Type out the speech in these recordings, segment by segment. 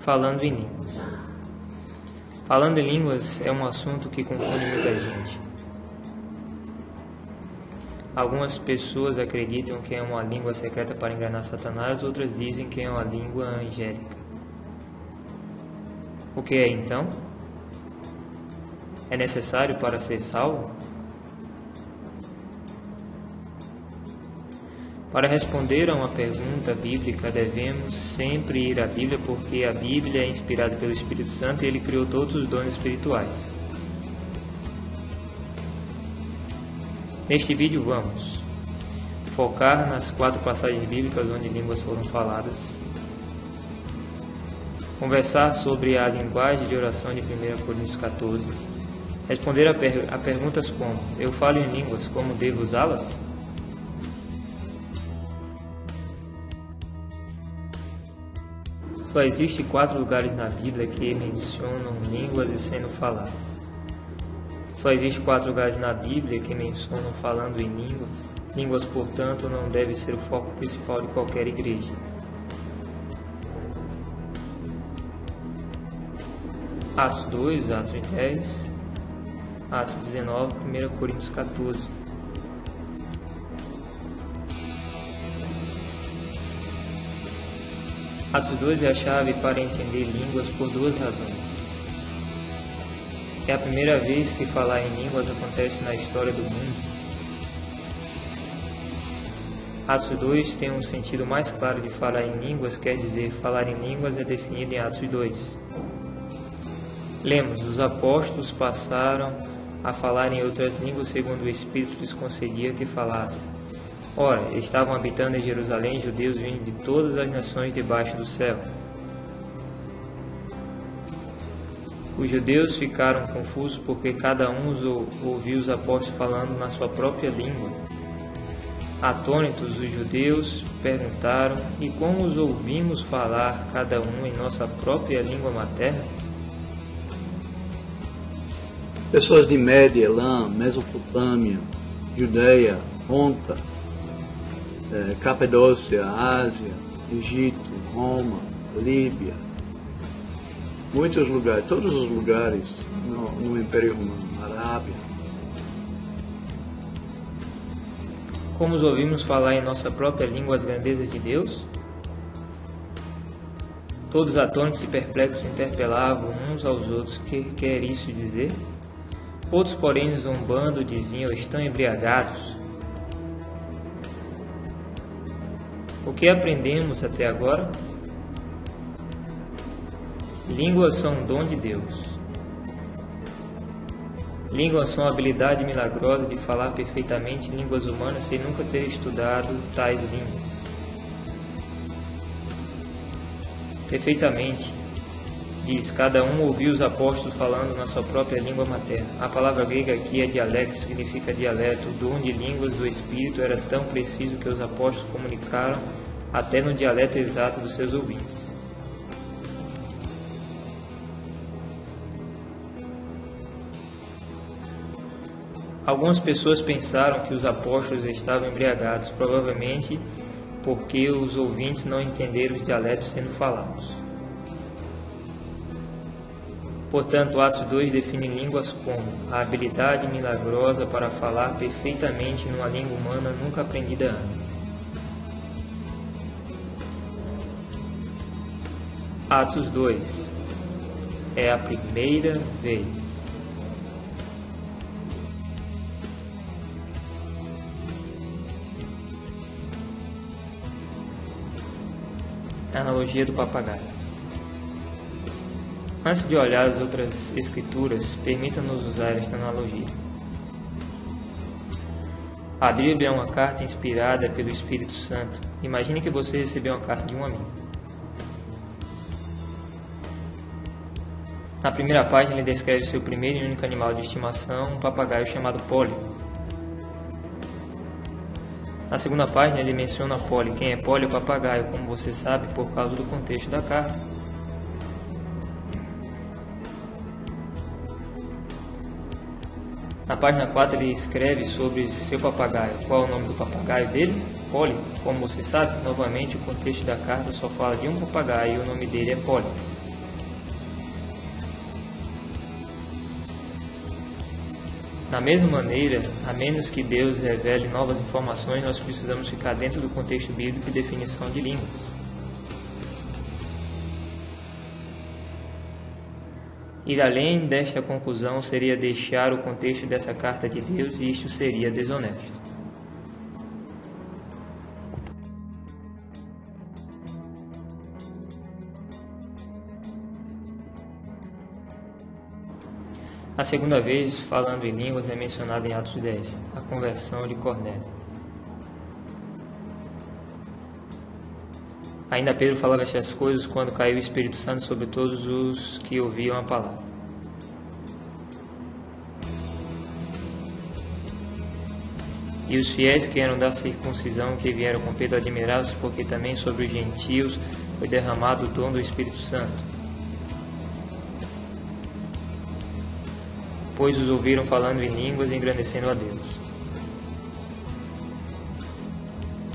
falando em línguas. Falando em línguas é um assunto que confunde muita gente. Algumas pessoas acreditam que é uma língua secreta para enganar Satanás, outras dizem que é uma língua angélica. O que é então? É necessário para ser salvo? Para responder a uma pergunta bíblica, devemos sempre ir à Bíblia, porque a Bíblia é inspirada pelo Espírito Santo e ele criou todos os dons espirituais. Neste vídeo vamos focar nas 4 passagens bíblicas onde línguas foram faladas, conversar sobre a linguagem de oração de 1 Coríntios 14, responder a perguntas como: eu falo em línguas, como devo usá-las? Só existem 4 lugares na Bíblia que mencionam línguas e sendo faladas. Só existem 4 lugares na Bíblia que mencionam falando em línguas. Línguas, portanto, não deve ser o foco principal de qualquer igreja. Atos 2, Atos 10, Atos 19, 1 Coríntios 14. Atos 2 é a chave para entender línguas por 2 razões. É a primeira vez que falar em línguas acontece na história do mundo. Atos 2 tem um sentido mais claro de falar em línguas, quer dizer, falar em línguas é definido em Atos 2. Lemos, os apóstolos passaram a falar em outras línguas segundo o Espírito lhes concedia que falassem. Ora, estavam habitando em Jerusalém judeus vindos de todas as nações debaixo do céu. Os judeus ficaram confusos porque cada um ouviu os apóstolos falando na sua própria língua. Atônitos, os judeus perguntaram: e como os ouvimos falar cada um em nossa própria língua materna? Pessoas de Média, Elã, Mesopotâmia, Judeia, Ponta, Capadócia, Ásia, Egito, Roma, Líbia, muitos lugares, todos os lugares no Império Romano, Arábia. Como os ouvimos falar em nossa própria língua as grandezas de Deus? Todos atônitos e perplexos interpelavam uns aos outros: que quer isso dizer? Outros, porém, zombando, diziam: estão embriagados. O que aprendemos até agora? Línguas são um dom de Deus. Línguas são a habilidade milagrosa de falar perfeitamente línguas humanas sem nunca ter estudado tais línguas. Perfeitamente, diz, cada um ouviu os apóstolos falando na sua própria língua materna. A palavra grega aqui é dialecto, significa dialeto. O dom de línguas do Espírito era tão preciso que os apóstolos comunicaram até no dialeto exato dos seus ouvintes. Algumas pessoas pensaram que os apóstolos estavam embriagados, provavelmente porque os ouvintes não entenderam os dialetos sendo falados. Portanto, Atos 2 define línguas como a habilidade milagrosa para falar perfeitamente numa língua humana nunca aprendida antes. Atos 2 é a primeira vez. Analogia do papagaio. Antes de olhar as outras escrituras, permita-nos usar esta analogia. A Bíblia é uma carta inspirada pelo Espírito Santo. Imagine que você recebeu uma carta de um amigo. Na primeira página ele descreve seu primeiro e único animal de estimação, um papagaio chamado Polly. Na segunda página ele menciona Polly. Quem é Polly? O papagaio, como você sabe por causa do contexto da carta. Na página 4 ele escreve sobre seu papagaio. Qual é o nome do papagaio dele? Polly. Como você sabe, novamente o contexto da carta só fala de um papagaio e o nome dele é Polly. Da mesma maneira, a menos que Deus revele novas informações, nós precisamos ficar dentro do contexto bíblico e definição de línguas. Ir além desta conclusão seria deixar o contexto dessa carta de Deus e isto seria desonesto. A segunda vez, falando em línguas, é mencionada em Atos 10, a conversão de Cornélio. Ainda Pedro falava estas coisas quando caiu o Espírito Santo sobre todos os que ouviam a palavra. E os fiéis que eram da circuncisão, que vieram com Pedro, admiravam-se, porque também sobre os gentios foi derramado o dom do Espírito Santo. Pois os ouviram falando em línguas e engrandecendo a Deus.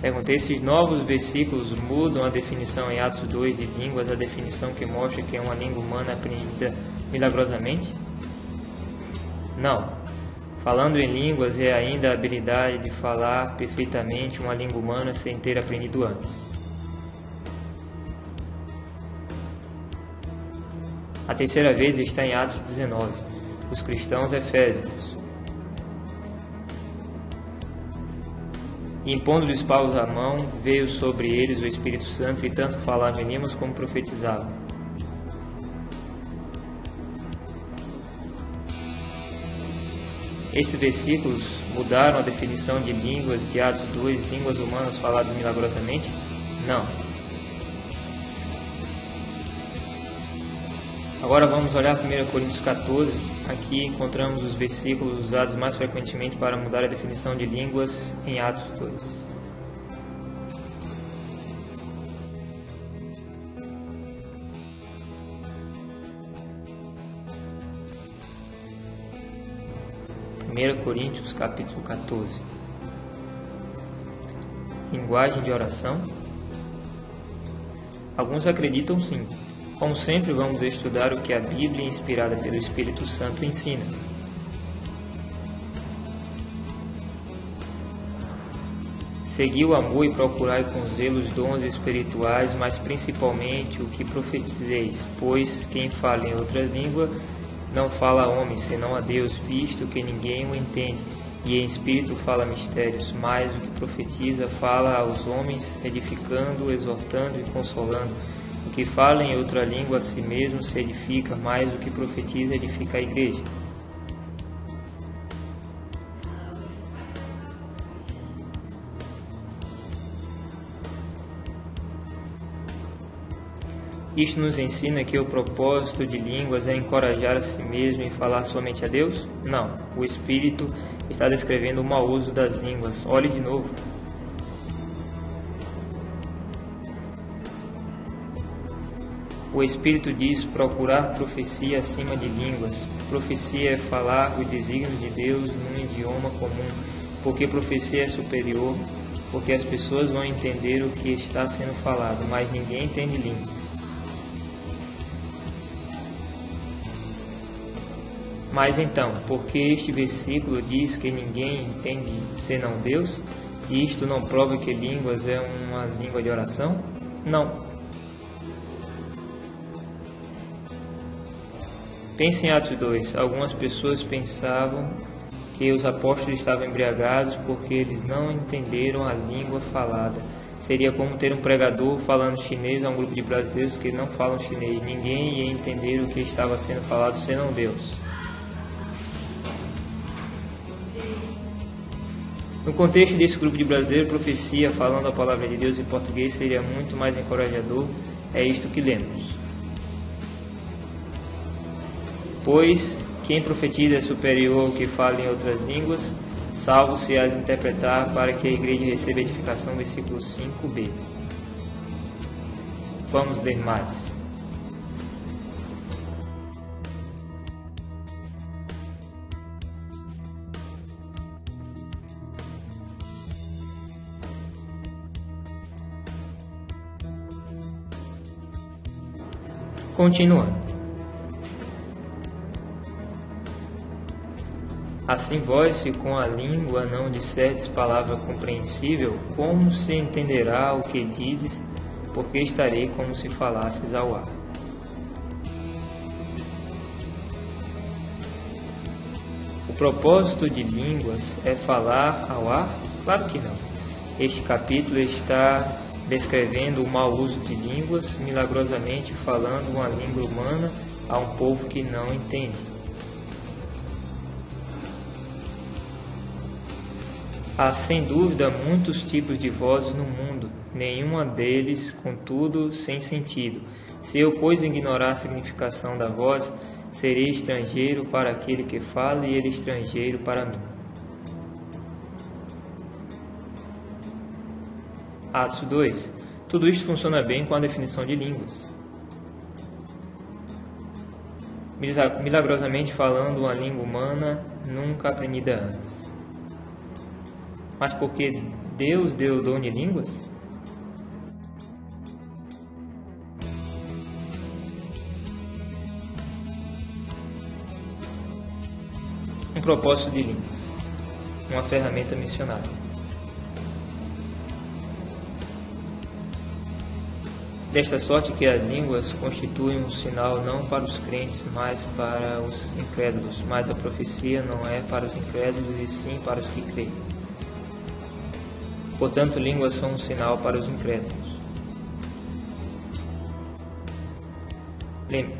Perguntei se esses novos versículos mudam a definição em Atos 2 de línguas, a definição que mostra que é uma língua humana aprendida milagrosamente? Não. Falando em línguas é ainda a habilidade de falar perfeitamente uma língua humana sem ter aprendido antes. A terceira vez está em Atos 19. Os cristãos efésios. E impondo-lhes paus à mão, veio sobre eles o Espírito Santo, e tanto falavam em línguas como profetizavam. Estes versículos mudaram a definição de línguas de Atos 2, línguas humanas faladas milagrosamente? Não. Agora vamos olhar 1 Coríntios 14. Aqui encontramos os versículos usados mais frequentemente para mudar a definição de línguas em Atos 2. Coríntios capítulo 14. Linguagem de oração? Alguns acreditam sim. Como sempre, vamos estudar o que a Bíblia, inspirada pelo Espírito Santo, ensina. Segui o amor e procurai com zelo os dons espirituais, mas principalmente o que profetizeis, pois quem fala em outra língua não fala a homem, senão a Deus, visto que ninguém o entende, e em espírito fala mistérios, mas o que profetiza fala aos homens, edificando, exortando e consolando. O que fala em outra língua a si mesmo se edifica, mas o que profetiza edifica a igreja. Isto nos ensina que o propósito de línguas é encorajar a si mesmo e falar somente a Deus? Não. O Espírito está descrevendo o mau uso das línguas. Olhe de novo. O Espírito diz procurar profecia acima de línguas. Profecia é falar os desígnios de Deus num idioma comum, porque profecia é superior, porque as pessoas vão entender o que está sendo falado, mas ninguém entende línguas. Mas então, por que este versículo diz que ninguém entende senão Deus? E isto não prova que línguas é uma língua de oração? Não. Pense em Atos 2. Algumas pessoas pensavam que os apóstolos estavam embriagados porque eles não entenderam a língua falada. Seria como ter um pregador falando chinês a um grupo de brasileiros que não falam chinês. Ninguém ia entender o que estava sendo falado senão Deus. No contexto desse grupo de brasileiros, profecia falando a palavra de Deus em português seria muito mais encorajador. É isto que lemos. Pois quem profetiza é superior ao que fala em outras línguas, salvo se as interpretar para que a igreja receba edificação. Versículo 5b. Vamos ler mais. Continuando. Assim vós, se com a língua não disserdes palavra compreensível, como se entenderá o que dizes, porque estarei como se falasses ao ar. O propósito de línguas é falar ao ar? Claro que não. Este capítulo está descrevendo o mau uso de línguas, milagrosamente falando uma língua humana a um povo que não entende. Há sem dúvida muitos tipos de vozes no mundo, nenhuma deles, contudo, sem sentido. Se eu, pois, ignorar a significação da voz, serei estrangeiro para aquele que fala e ele estrangeiro para mim. Atos 2. Tudo isto funciona bem com a definição de línguas. Milagrosamente falando uma língua humana nunca aprendida antes. Mas porque Deus deu o dom de línguas? Um propósito de línguas. Uma ferramenta missionária. Desta sorte que as línguas constituem um sinal não para os crentes, mas para os incrédulos. Mas a profecia não é para os incrédulos, e sim para os que creem. Portanto, línguas são um sinal para os incrédulos.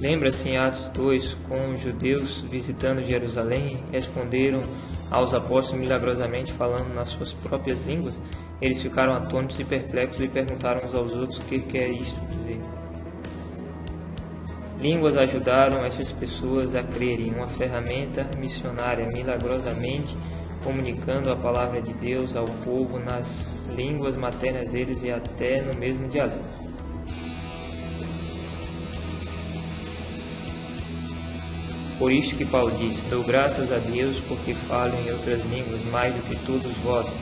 Lembra-se em Atos 2, com os judeus visitando Jerusalém, responderam aos apóstolos milagrosamente falando nas suas próprias línguas? Eles ficaram atônitos e perplexos e perguntaram uns aos outros o que quer isto dizer. Línguas ajudaram essas pessoas a crerem, uma ferramenta missionária, milagrosamente comunicando a palavra de Deus ao povo nas línguas maternas deles e até no mesmo dialeto. Por isto que Paulo diz: dou graças a Deus porque falo em outras línguas mais do que todos vós.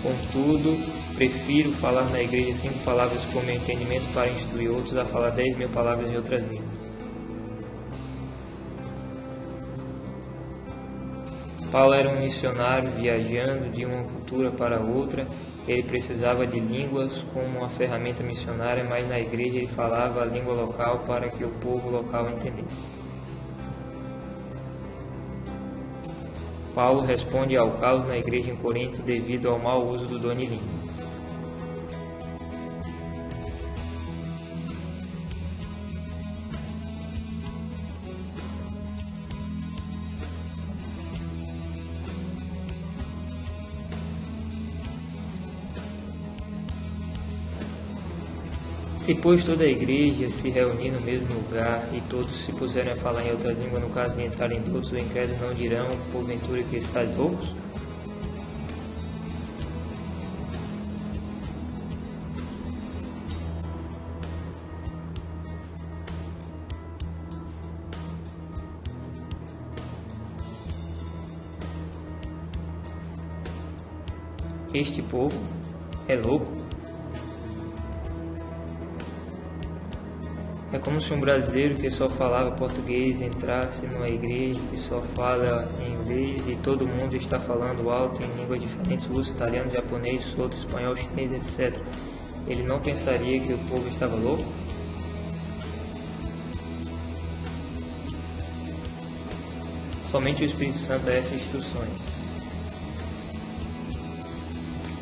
Contudo, prefiro falar na igreja 5 palavras com meu entendimento para instruir outros a falar 10.000 palavras em outras línguas. Paulo era um missionário viajando de uma cultura para outra. Ele precisava de línguas como uma ferramenta missionária, mas na igreja ele falava a língua local para que o povo local entendesse. Paulo responde ao caos na igreja em Corinto devido ao mau uso do dom de línguas. Se, pois, toda a igreja se reunir no mesmo lugar e todos se puserem a falar em outra língua, no caso de entrarem todos, os incrédulos não dirão, porventura, que estáis loucos? Este povo é louco? É como se um brasileiro que só falava português entrasse numa igreja que só fala em inglês e todo mundo está falando alto em línguas diferentes, russo, italiano, japonês, surdo, espanhol, chinês, etc. Ele não pensaria que o povo estava louco? Somente o Espírito Santo dá essas instruções.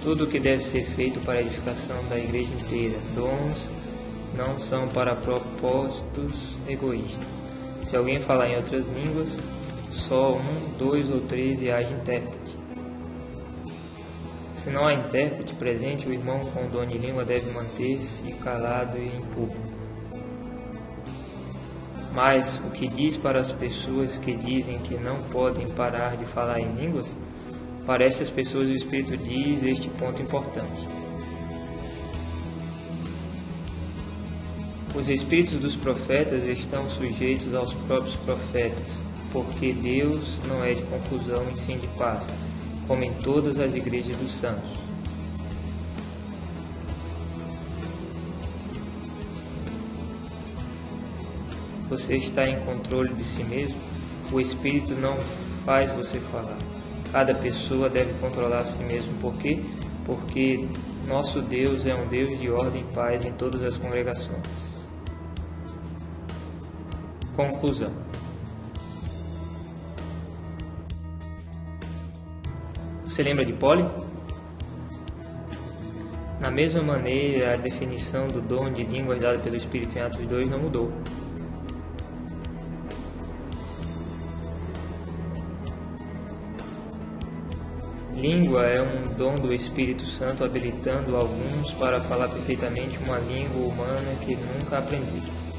Tudo o que deve ser feito para a edificação da igreja inteira, dons, não são para propósitos egoístas. Se alguém falar em outras línguas, só 1, 2 ou 3 e haja intérprete. Se não há intérprete presente, o irmão com o dom de língua deve manter-se calado e em público. Mas o que diz para as pessoas que dizem que não podem parar de falar em línguas? Para estas pessoas o Espírito diz este ponto importante. Os espíritos dos profetas estão sujeitos aos próprios profetas, porque Deus não é de confusão e sim de paz, como em todas as igrejas dos santos. Você está em controle de si mesmo? O Espírito não faz você falar. Cada pessoa deve controlar a si mesmo. Por quê? Porque nosso Deus é um Deus de ordem e paz em todas as congregações. Conclusão. Você lembra de Poli? Na mesma maneira, a definição do dom de línguas dada pelo Espírito em Atos 2 não mudou. Língua é um dom do Espírito Santo habilitando alguns para falar perfeitamente uma língua humana que nunca aprenderam.